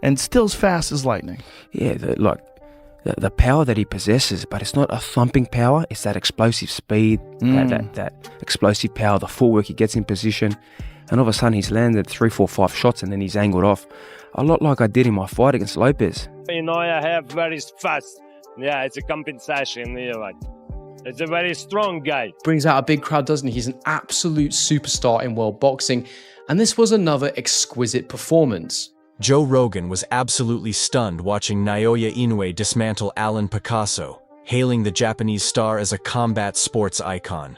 and still as fast as lightning. Yeah, the power that he possesses, but it's not a thumping power. It's that explosive speed, that explosive power, the footwork he gets in position. And all of a sudden he's landed 3, 4, 5 shots and then he's angled off. A lot like I did in my fight against Lopez. Inoue have very fast. Yeah, it's a compensation. It's a very strong guy. Brings out a big crowd, doesn't he? He's an absolute superstar in world boxing. And this was another exquisite performance. Joe Rogan was absolutely stunned watching Naoya Inoue dismantle Alan Picasso, hailing the Japanese star as a combat sports icon.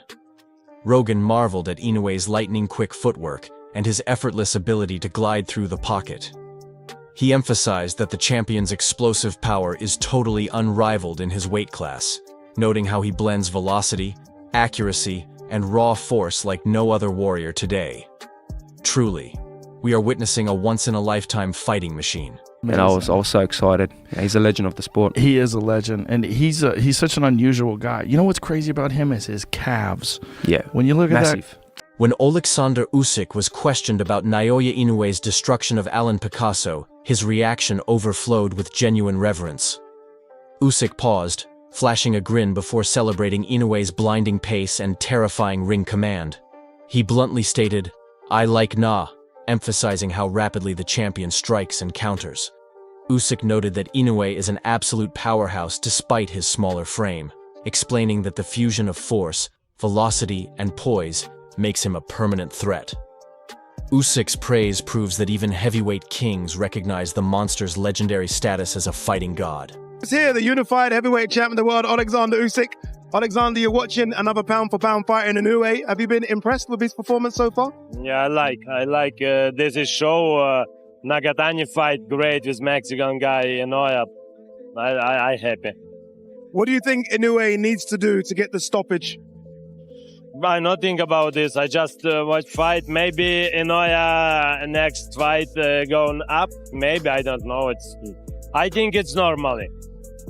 Rogan marveled at Inoue's lightning-quick footwork and his effortless ability to glide through the pocket. He emphasized that the champion's explosive power is totally unrivaled in his weight class, noting how he blends velocity, accuracy, and raw force like no other warrior today. Truly, we are witnessing a once-in-a-lifetime fighting machine. And I was so excited. Yeah, he's a legend of the sport. He is a legend, and he's such an unusual guy. You know what's crazy about him is his calves. Yeah, when you look massive. at that. When Alexander Usyk was questioned about Naoya Inoue's destruction of Alan Picasso, his reaction overflowed with genuine reverence. Usyk paused, flashing a grin before celebrating Inoue's blinding pace and terrifying ring command. He bluntly stated, "I like Na," emphasizing how rapidly the champion strikes and counters. Usyk noted that Inoue is an absolute powerhouse despite his smaller frame, explaining that the fusion of force, velocity, and poise makes him a permanent threat. Usyk's praise proves that even heavyweight kings recognize the monster's legendary status as a fighting god. It's here, the unified heavyweight champion of the world, Alexander Usyk. Alexander, you're watching another pound-for-pound fight in Inoue. Have you been impressed with his performance so far? Yeah, I like this is show Nagatani fight great with Mexican guy Inoue. I happy. What do you think Inoue needs to do to get the stoppage? I not think about this. I just watch fight. Maybe Inoue next fight going up. Maybe, I don't know. I think it's normally.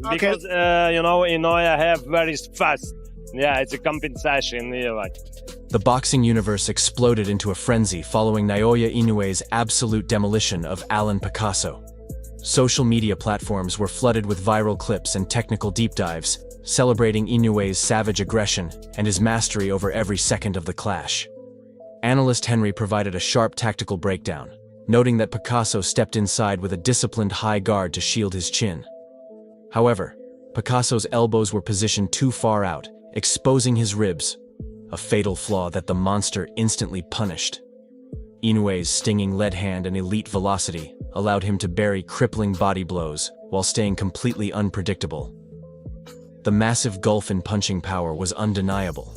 Okay. Because, Inoue have very fast. Yeah, it's a compensation. The boxing universe exploded into a frenzy following Naoya Inoue's absolute demolition of Alan Picasso. Social media platforms were flooded with viral clips and technical deep dives, celebrating Inoue's savage aggression and his mastery over every second of the clash. Analyst Henry provided a sharp tactical breakdown, noting that Picasso stepped inside with a disciplined high guard to shield his chin. However, Picasso's elbows were positioned too far out, exposing his ribs, a fatal flaw that the monster instantly punished. Inoue's stinging lead hand and elite velocity allowed him to bury crippling body blows while staying completely unpredictable. The massive gulf in punching power was undeniable.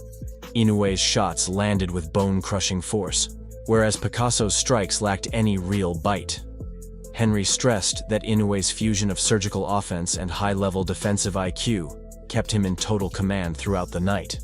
Inoue's shots landed with bone-crushing force, whereas Picasso's strikes lacked any real bite. Henry stressed that Inoue's fusion of surgical offense and high-level defensive IQ kept him in total command throughout the night,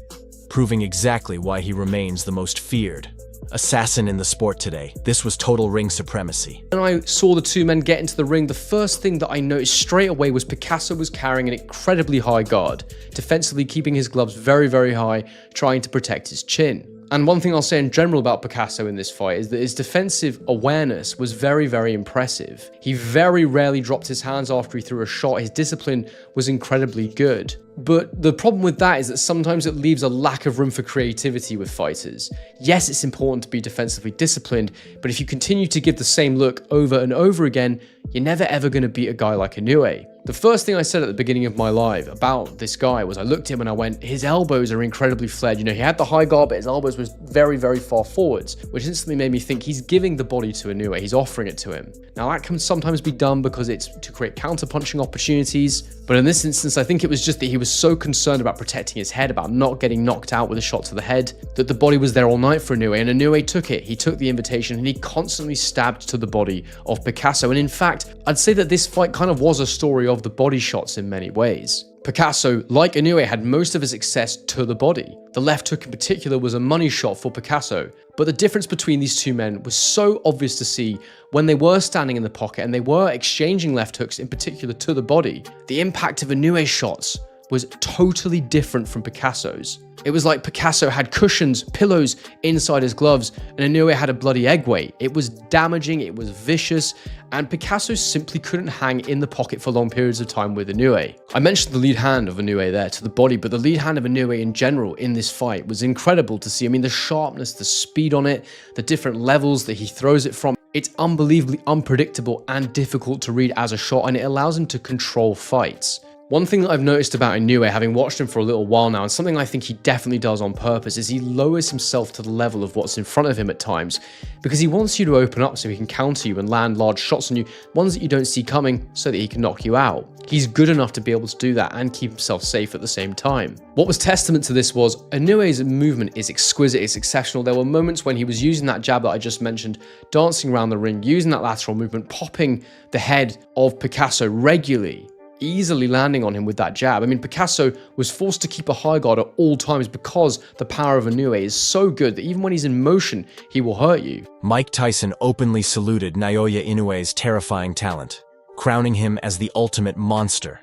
proving exactly why he remains the most feared assassin in the sport today. This was total ring supremacy. When I saw the two men get into the ring, the first thing that I noticed straight away was Picasso was carrying an incredibly high guard, defensively keeping his gloves very, very high, trying to protect his chin. And one thing I'll say in general about Picasso in this fight is that his defensive awareness was very, very impressive. He very rarely dropped his hands after he threw a shot. His discipline was incredibly good. But the problem with that is that sometimes it leaves a lack of room for creativity with fighters. Yes, it's important to be defensively disciplined, but if you continue to give the same look over and over again, you're never ever going to beat a guy like Inoue. The first thing I said at the beginning of my live about this guy was I looked at him and I went, his elbows are incredibly flared. You know, he had the high guard, but his elbows was very, very far forwards, which instantly made me think he's giving the body to Inoue. He's offering it to him. Now, that can sometimes be done because it's to create counter-punching opportunities, but in this instance, I think it was just that he was so concerned about protecting his head, about not getting knocked out with a shot to the head, that the body was there all night for Inoue, and Inoue took it. He took the invitation, and he constantly stabbed to the body of Picasso. And in fact, I'd say that this fight kind of was a story of the body shots in many ways. Picasso, like Inoue, had most of his success to the body. The left hook in particular was a money shot for Picasso, but the difference between these two men was so obvious to see when they were standing in the pocket and they were exchanging left hooks in particular to the body. The impact of Inoue's shots was totally different from Picasso's. It was like Picasso had cushions, pillows inside his gloves, and Inoue had a bloody egg weight. It was damaging, it was vicious, and Picasso simply couldn't hang in the pocket for long periods of time with Inoue. I mentioned the lead hand of Inoue there to the body, but the lead hand of Inoue in general in this fight was incredible to see. I mean, the sharpness, the speed on it, the different levels that he throws it from. It's unbelievably unpredictable and difficult to read as a shot, and it allows him to control fights. One thing that I've noticed about Inoue, having watched him for a little while now, and something I think he definitely does on purpose, is he lowers himself to the level of what's in front of him at times, because he wants you to open up so he can counter you and land large shots on you, ones that you don't see coming, so that he can knock you out. He's good enough to be able to do that and keep himself safe at the same time. What was testament to this was Inoue's movement is exquisite, it's exceptional. There were moments when he was using that jab that I just mentioned, dancing around the ring, using that lateral movement, popping the head of Picasso regularly, easily landing on him with that jab. I mean, Picasso was forced to keep a high guard at all times because the power of Inoue is so good that even when he's in motion, he will hurt you. Mike Tyson openly saluted Naoya Inoue's terrifying talent, crowning him as the ultimate monster.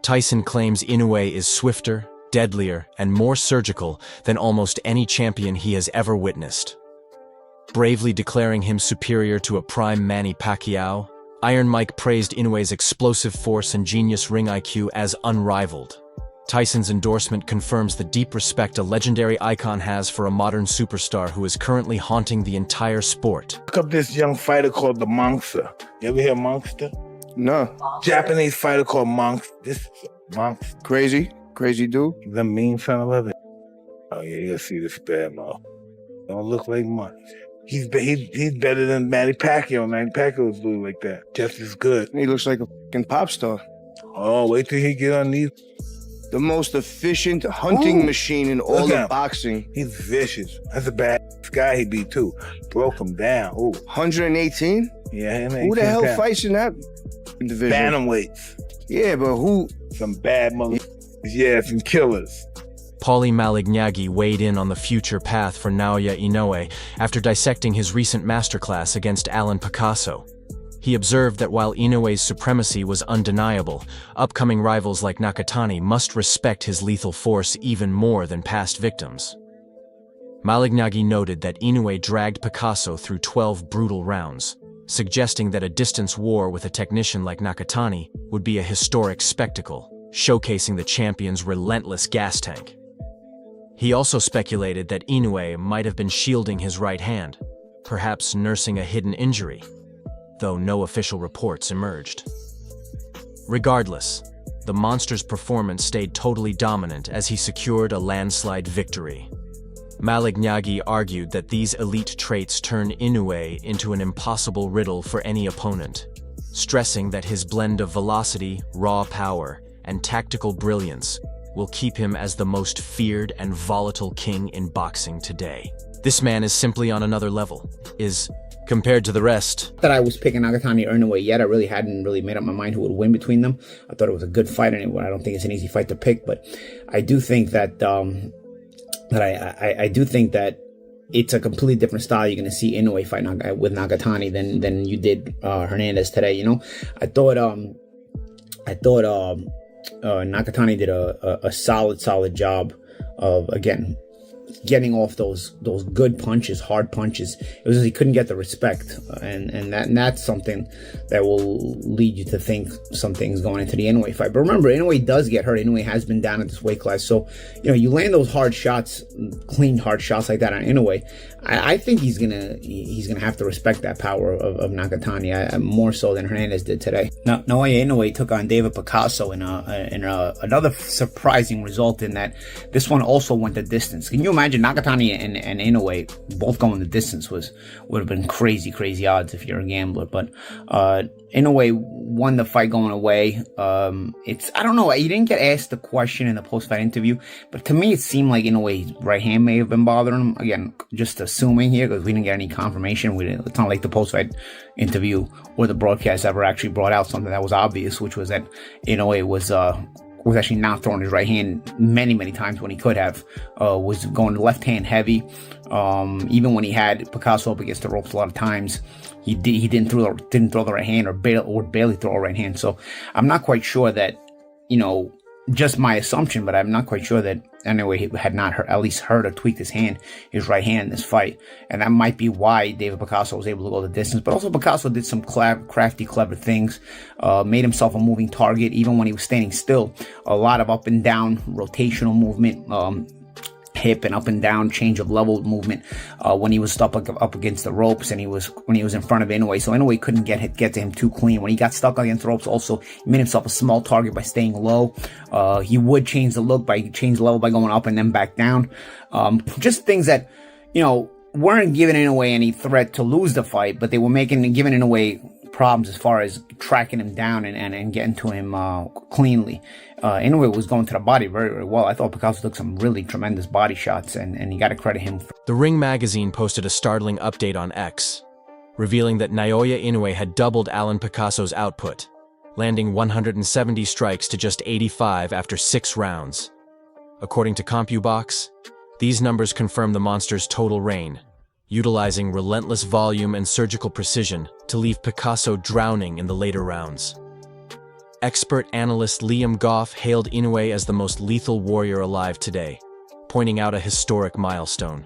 Tyson claims Inoue is swifter, deadlier, and more surgical than almost any champion he has ever witnessed. Bravely declaring him superior to a prime Manny Pacquiao, Iron Mike praised Inoue's explosive force and genius ring IQ as unrivaled. Tyson's endorsement confirms the deep respect a legendary icon has for a modern superstar who is currently haunting the entire sport. Look up this young fighter called the Monster. You ever hear Monster? No. Japanese fighter called Monster. This is Monster. Crazy dude. The mean son of a... Oh yeah, you'll see this bad mouth. Don't look like much. He's better than Manny Pacquiao. Manny Pacquiao was doing like that. Just as good. He looks like a fucking pop star. Oh, wait till he get on these. The most efficient hunting machine in all of boxing. He's vicious. That's a bad guy he beat too. Broke him down. Ooh. 118? Yeah, who the hell fights in that division? Bantamweights. Yeah, but who? Some bad mother. Yeah, some killers. Paulie Malignaggi weighed in on the future path for Naoya Inoue after dissecting his recent masterclass against Alan Picasso. He observed that while Inoue's supremacy was undeniable, upcoming rivals like Nakatani must respect his lethal force even more than past victims. Malignaggi noted that Inoue dragged Picasso through 12 brutal rounds, suggesting that a distance war with a technician like Nakatani would be a historic spectacle, showcasing the champion's relentless gas tank. He also speculated that Inoue might have been shielding his right hand, perhaps nursing a hidden injury, though no official reports emerged. Regardless, the monster's performance stayed totally dominant as he secured a landslide victory. Malignaggi argued that these elite traits turn Inoue into an impossible riddle for any opponent, stressing that his blend of velocity, raw power, and tactical brilliance will keep him as the most feared and volatile king in boxing today. This man is simply on another level, compared to the rest. That I was picking Nakatani or Inoue yet. I really hadn't made up my mind who would win between them. I thought it was a good fight anyway. I don't think it's an easy fight to pick, but I do think that I do think that it's a completely different style. You're going to see Inoue fight with Nakatani than you did Hernandez today. You know, I thought Nakatani did a solid job of, again, getting off those good punches, hard punches. It was just he couldn't get the respect, and that's something that will lead you to think something's going into the Inoue fight. But remember, Inoue does get hurt. Inoue has been down at this weight class, so you land those hard shots, clean hard shots like that on Inoue. I think he's gonna have to respect that power of Nakatani more so than Hernandez did today. Now, Naoya Inoue took on David Picasso in another surprising result in that this one also went the distance. Can you imagine Nakatani and Inoue both going the distance? Would have been crazy odds if you're a gambler. But Inoue won the fight going away. I don't know. He didn't get asked the question in the post-fight interview, but to me it seemed like Inoue's right hand may have been bothering him. Again, just assuming here because we didn't get any confirmation. It's not like the post-fight interview or the broadcast ever actually brought out something that was obvious, which was that Inoue was actually not throwing his right hand many times when he could have. Was going left hand heavy. Even when he had Picasso up against the ropes a lot of times, he didn't throw the right hand or barely throw a right hand. So I'm not quite sure that just my assumption, but I'm not quite sure that anyway he had not heard, at least heard or tweaked his right hand in this fight, and that might be why David Picasso was able to go the distance. But also Picasso did some crafty, clever things, made himself a moving target even when he was standing still. A lot of up and down rotational movement, hip and up and down change of level movement when he was stuck up against the ropes, and when he was in front of Inoue, so Inoue couldn't get to him too clean. When he got stuck against the ropes, also he made himself a small target by staying low. He would change the level by going up and then back down. Just things that weren't giving Inoue any threat to lose the fight, but they were giving Inoue problems as far as tracking him down and getting to him cleanly. Inoue was going to the body very, very well. I thought Picasso took some really tremendous body shots, and you got to credit him. The Ring magazine posted a startling update on X, revealing that Naoya Inoue had doubled Alan Picasso's output, landing 170 strikes to just 85 after 6 rounds. According to CompuBox, these numbers confirm the monster's total reign, utilizing relentless volume and surgical precision to leave Picasso drowning in the later rounds. Expert analyst Liam Goff hailed Inoue as the most lethal warrior alive today, pointing out a historic milestone.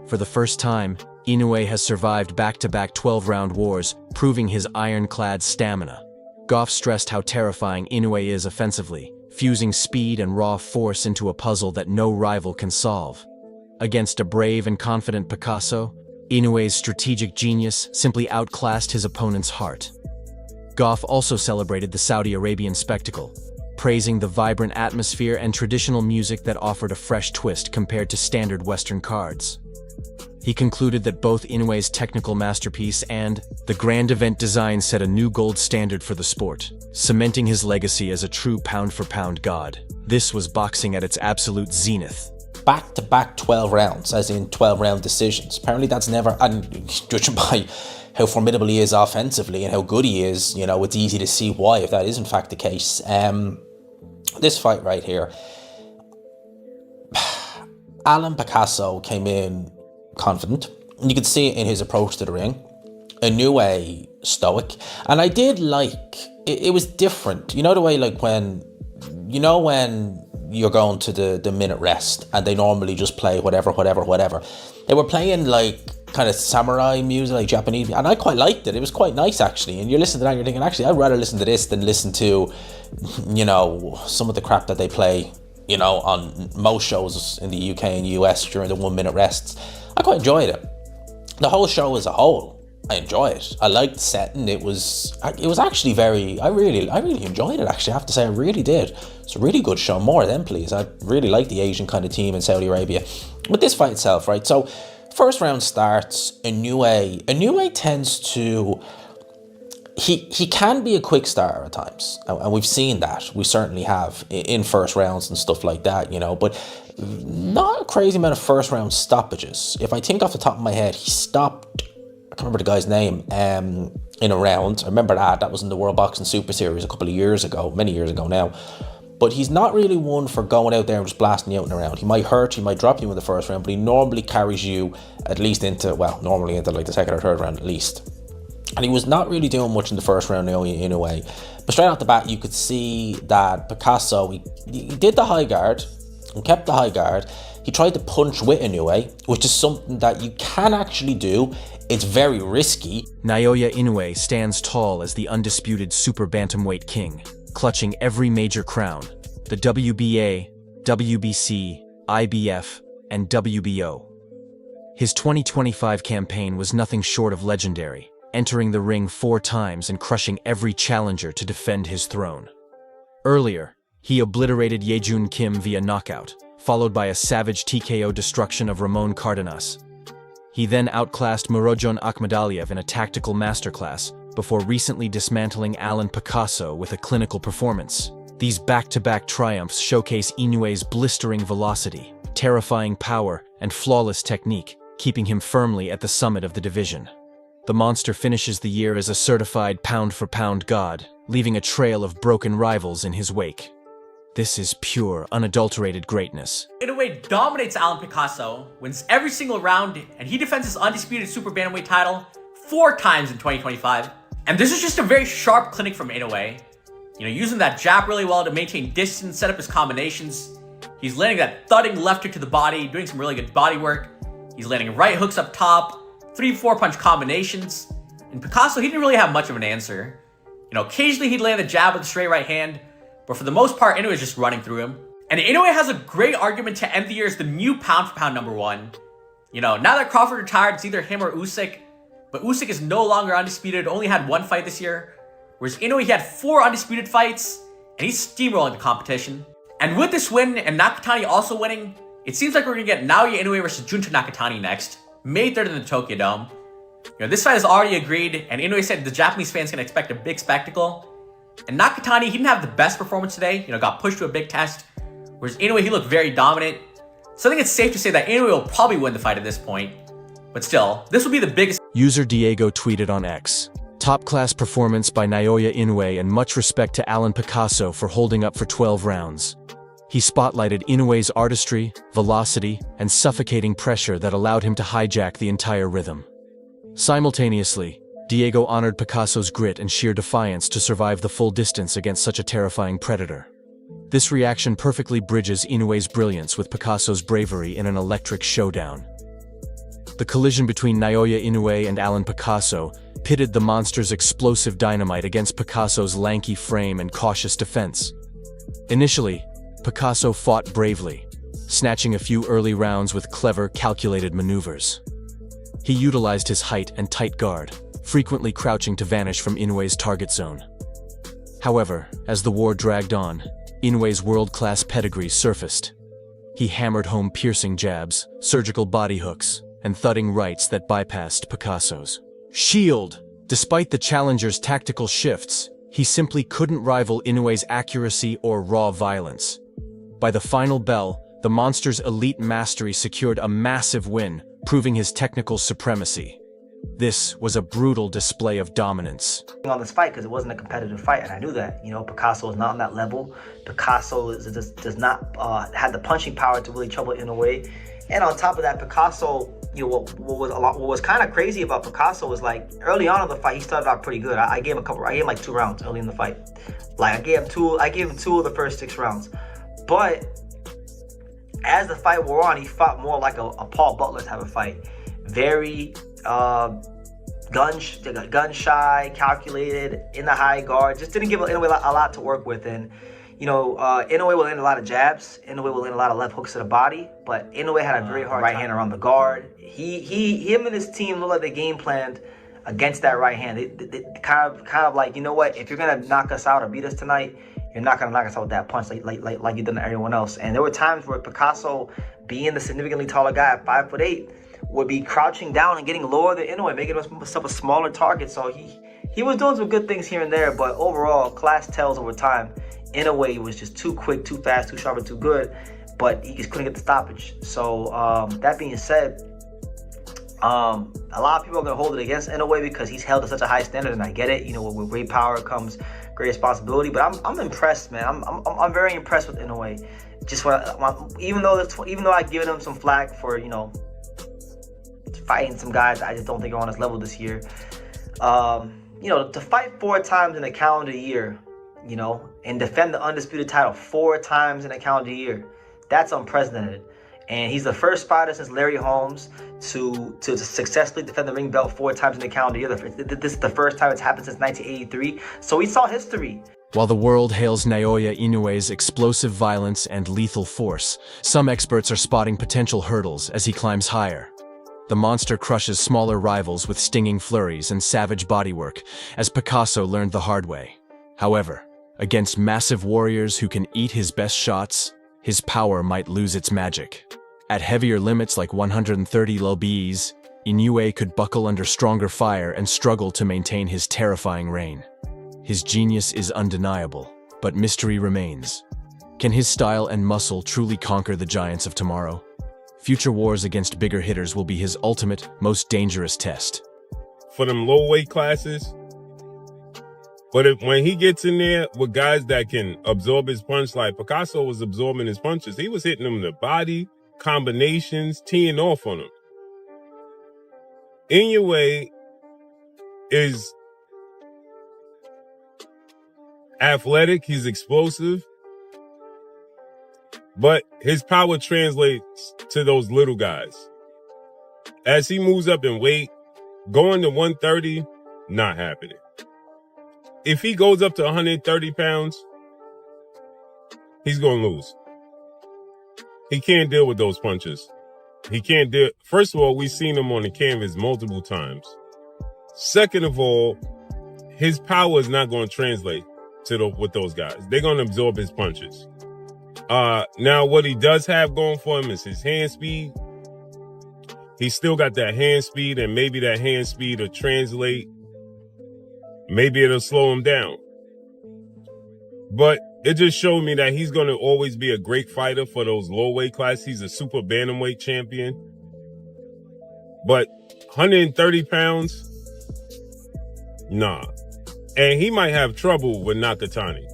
For the first time, Inoue has survived back-to-back 12-round wars, proving his ironclad stamina. Goff stressed how terrifying Inoue is offensively, fusing speed and raw force into a puzzle that no rival can solve. Against a brave and confident Picasso, Inoue's strategic genius simply outclassed his opponent's heart. Goff also celebrated the Saudi Arabian spectacle, praising the vibrant atmosphere and traditional music that offered a fresh twist compared to standard Western cards. He concluded that both Inoue's technical masterpiece and the grand event design set a new gold standard for the sport, cementing his legacy as a true pound-for-pound god. This was boxing at its absolute zenith. Back-to-back 12 rounds, as in 12-round decisions. Apparently that's never, and judging by how formidable he is offensively and how good he is, it's easy to see why, if that is in fact the case. This fight right here, Alan Picasso came in confident. You could see it in his approach to the ring. Inoue stoic, and I did like it was different. You know the way when you're going to the minute rest and they normally just play whatever. They were playing kind of samurai music, like Japanese, and I quite liked it. It was quite nice actually. And you're listening to that and you're thinking, actually, I'd rather listen to this than listen to, some of the crap that they play, on most shows in the UK and US during the 1 minute rests. I quite enjoyed it. The whole show as a whole, I enjoy it. I liked the setting. It was actually I really enjoyed it actually. I have to say I really did. It's a really good show. More of them, please. I really like the Asian kind of team in Saudi Arabia. But this fight itself, right? So first round starts, Inoue tends to, he can be a quick starter at times. And we've seen that. We certainly have in first rounds and stuff like that, but not a crazy amount of first round stoppages. If I think off the top of my head, he stopped, I can't remember the guy's name, in a round. I remember that was in the World Boxing Super Series a couple of years ago, many years ago now. But he's not really one for going out there and just blasting you out in a round. He might hurt, he might drop you in the first round, but he normally carries you at least into the second or third round at least. And he was not really doing much in the first round in a way. But straight off the bat, you could see that Picasso, he did the high guard, and kept the high guard. He tried to punch with Inoue, which is something that you can actually do. It's very risky. Naoya Inoue stands tall as the undisputed super bantamweight king, clutching every major crown, the WBA, WBC, IBF, and WBO. His 2025 campaign was nothing short of legendary, entering the ring 4 times and crushing every challenger to defend his throne. Earlier, he obliterated Yejun Kim via knockout, followed by a savage TKO destruction of Ramon Cardenas. He then outclassed Murodjon Akhmadaliev in a tactical masterclass before recently dismantling Alan Picasso with a clinical performance. These back-to-back triumphs showcase Inoue's blistering velocity, terrifying power, and flawless technique, keeping him firmly at the summit of the division. The monster finishes the year as a certified pound-for-pound god, leaving a trail of broken rivals in his wake. This is pure, unadulterated greatness. Inoue dominates Alan Picasso, wins every single round, and he defends his undisputed super bantamweight title 4 times in 2025. And this is just a very sharp clinic from Inoue. using that jab really well to maintain distance, set up his combinations. He's landing that thudding left hook to the body, doing some really good body work. He's landing right hooks up top, 3-4 punch combinations. And Picasso, he didn't really have much of an answer. Occasionally he'd land a jab with a straight right hand, but for the most part, Inoue was just running through him. And Inoue has a great argument to end the year as the new pound-for-pound #1. Now that Crawford retired, it's either him or Usyk, but Usyk is no longer undisputed, only had 1 fight this year, whereas Inoue, he had 4 undisputed fights, and he's steamrolling the competition. And with this win, and Nakatani also winning, it seems like we're going to get Naoya Inoue versus Junta Nakatani next, May 3rd in the Tokyo Dome. This fight is already agreed, and Inoue said the Japanese fans can expect a big spectacle. And Nakatani, he didn't have the best performance today, got pushed to a big test, whereas Inoue, he looked very dominant. So I think it's safe to say that Inoue will probably win the fight at this point. But still, this will be the biggest. User Diego tweeted on X, "Top-class performance by Naoya Inoue and much respect to Alan Picasso for holding up for 12 rounds. He spotlighted Inoue's artistry, velocity, and suffocating pressure that allowed him to hijack the entire rhythm." Simultaneously, Diego honored Picasso's grit and sheer defiance to survive the full distance against such a terrifying predator. This reaction perfectly bridges Inoue's brilliance with Picasso's bravery in an electric showdown. The collision between Naoya Inoue and Alan Picasso pitted the monster's explosive dynamite against Picasso's lanky frame and cautious defense. Initially, Picasso fought bravely, snatching a few early rounds with clever, calculated maneuvers. He utilized his height and tight guard, frequently crouching to vanish from Inoue's target zone. However, as the war dragged on, Inoue's world-class pedigree surfaced. He hammered home piercing jabs, surgical body hooks, and thudding rights that bypassed Picasso's shield. Despite the challenger's tactical shifts, he simply couldn't rival Inoue's accuracy or raw violence. By the final bell, the monster's elite mastery secured a massive win, proving his technical supremacy. This was a brutal display of dominance. On this fight, because it wasn't a competitive fight, and I knew that. Picasso is not on that level. Picasso does not have the punching power to really trouble Inoue. And on top of that, Picasso, what was kind of crazy about Picasso was like early on in the fight, he started out pretty good. I gave him like 2 rounds early in the fight. Like I gave him two of the first 6 rounds. But as the fight wore on, he fought more like a Paul Butler type of fight. Very gun shy, calculated, in the high guard. Just didn't give Inoue a lot to work with. And Inoue will land a lot of jabs. Inoue will land a lot of left hooks to the body. But Inoue had a very hard right hand around the guard. Him and his team looked like they game planned against that right hand. They kind of like, you know what? If you're gonna knock us out or beat us tonight, you're not gonna knock us out with that punch like you did to everyone else. And there were times where Picasso, being the significantly taller guy at 5'8", would be crouching down and getting lower than Inoue, making himself a smaller target. So he was doing some good things here and there, but overall, class tells over time. Inoue was just too quick, too fast, too sharp, and too good, but he just couldn't get the stoppage. So that being said, a lot of people are going to hold it against Inoue because he's held to such a high standard, and I get it. With great power comes great responsibility, but I'm impressed, man. I'm very impressed with Inoue. Just even though I've given him some flack for fighting some guys I just don't think are on his level this year. To fight 4 times in a calendar year, and defend the undisputed title 4 times in a calendar year, that's unprecedented. And he's the first fighter since Larry Holmes to successfully defend the ring belt 4 times in a calendar year. This is the first time it's happened since 1983. So we saw history. While the world hails Naoya Inoue's explosive violence and lethal force, some experts are spotting potential hurdles as he climbs higher. The monster crushes smaller rivals with stinging flurries and savage bodywork, as Picasso learned the hard way. However, against massive warriors who can eat his best shots, his power might lose its magic. At heavier limits like 130 lbs, Inoue could buckle under stronger fire and struggle to maintain his terrifying reign. His genius is undeniable, but mystery remains. Can his style and muscle truly conquer the giants of tomorrow? Future wars against bigger hitters will be his ultimate, most dangerous test. For them low weight classes, but when he gets in there with guys that can absorb his punch, like Picasso was absorbing his punches, he was hitting them in the body, combinations, teeing off on them. Inoue is athletic, he's explosive, but his power translates to those little guys. As he moves up in weight, going to 130, not happening. If he goes up to 130 pounds, he's going to lose. He can't deal with those punches. He can't deal. First of all, we've seen him on the canvas multiple times. Second of all, his power is not going to translate with those guys. They're going to absorb his punches. Now, what he does have going for him is his hand speed. He's still got that hand speed, and maybe that hand speed will translate. Maybe it'll slow him down. But it just showed me that he's going to always be a great fighter for those low weight classes. He's a super bantamweight champion. But 130 pounds, nah. And he might have trouble with Nakatani.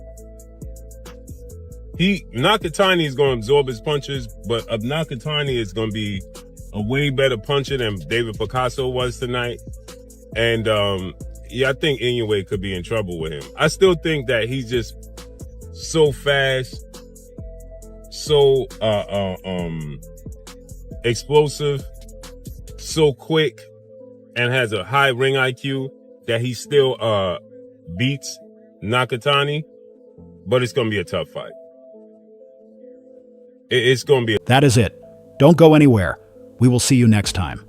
Nakatani is going to absorb his punches, but Nakatani is going to be a way better puncher than David Picasso was tonight. And I think Inoue could be in trouble with him. I still think that he's just so fast, so explosive, so quick, and has a high ring IQ that he still beats Nakatani, but it's going to be a tough fight. It's going to be. That is it. Don't go anywhere. We will see you next time.